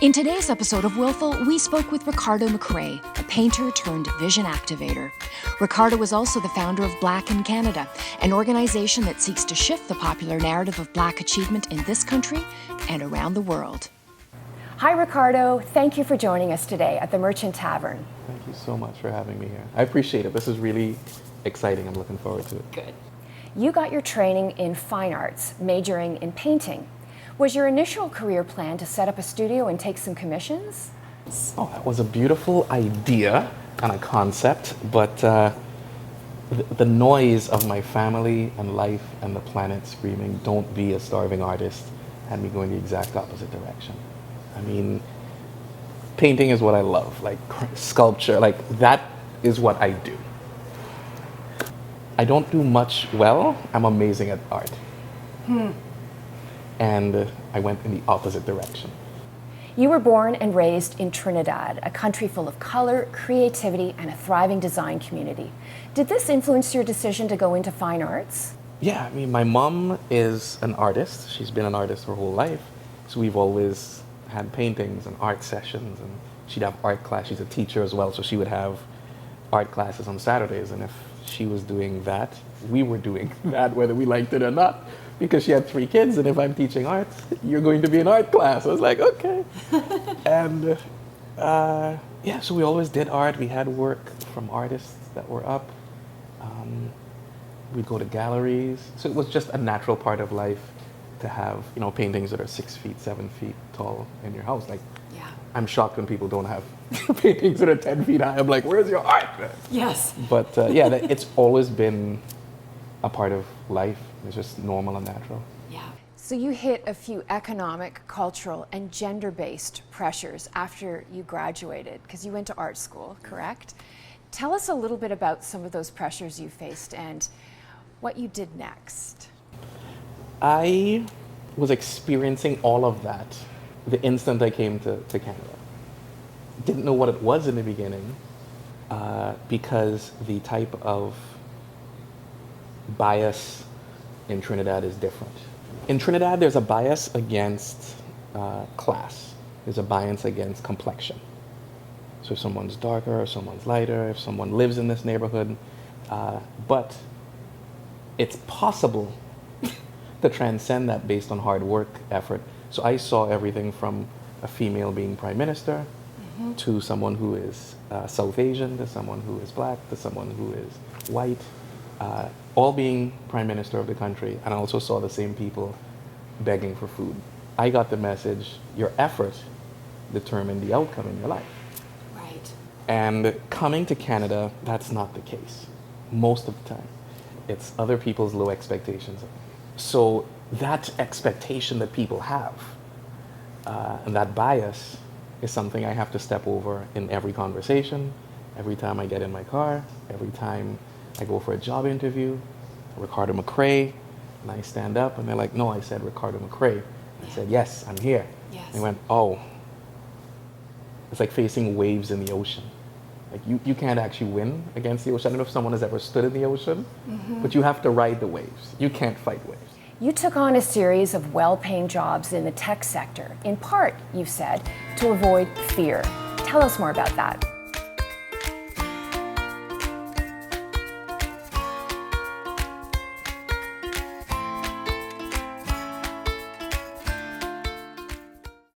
In today's episode of Willful, we spoke with Ricardo McRae, a painter turned vision activator. Ricardo is also the founder of Black in Canada, an organization that seeks to shift the popular narrative of Black achievement in this country and around the world. Hi, Ricardo. Thank you for joining us today at the Merchant Tavern. Thank you so much for having me here. I appreciate it. This is really exciting. I'm looking forward to it. Good. You got your training in fine arts, majoring in painting. Was your initial career plan to set up a studio and take some commissions? Oh, that was a beautiful idea and a concept, but the noise of my family and life and the planet screaming, "Don't be a starving artist," had me going the exact opposite direction. I mean, painting is what I love, like sculpture, like that is what I do. I don't do much well. I'm amazing at art. And I went in the opposite direction. You were born and raised in Trinidad, a country full of color, creativity, and a thriving design community. Did this influence your decision to go into fine arts? Yeah, I mean, my mom is an artist. She's been an artist her whole life. So we've always had paintings and art sessions, and she'd have art class. She's a teacher as well, so she would have art classes on Saturdays. And if she was doing that, we were doing that, whether we liked it or not. Because she had 3 kids, and if I'm teaching art, you're going to be in art class. I was like, okay. And yeah, so we always did art. We had work from artists that were up. We'd go to galleries. So it was just a natural part of life to have, you know, paintings that are 6 feet, 7 feet tall in your house. Like, Yeah. I'm shocked when people don't have paintings that are 10 feet high. I'm like, where's your art? Yes. But yeah, it's always been a part of life. It's just normal and natural. Yeah. So you hit a few economic, cultural, and gender-based pressures after you graduated, because you went to art school, correct? Tell us a little bit about some of those pressures you faced and what you did next. I was experiencing all of that the instant I came to Canada. Didn't know what it was in the beginning because the type of bias in Trinidad is different. In Trinidad, there's a bias against class. There's a bias against complexion. So if someone's darker or someone's lighter, if someone lives in this neighborhood, but it's possible to transcend that based on hard work, effort. So I saw everything from a female being prime minister to someone who is South Asian, to someone who is black, to someone who is white, all being prime minister of the country. And I also saw the same people begging for food. I got the message, your effort determined the outcome in your life. Right. And coming to Canada, that's not the case. Most of the time. It's other people's low expectations. So that expectation that people have and that bias is something I have to step over in every conversation, every time I get in my car, every time I go for a job interview, Ricardo McRae, and I stand up and they're like, no, I said Ricardo McRae. I said, yes, I'm here. Yes. And they went, oh. It's like facing waves in the ocean. Like you can't actually win against the ocean. I don't know if someone has ever stood in the ocean, but you have to ride the waves. You can't fight waves. You took on a series of well-paying jobs in the tech sector, in part, you said, to avoid fear. Tell us more about that.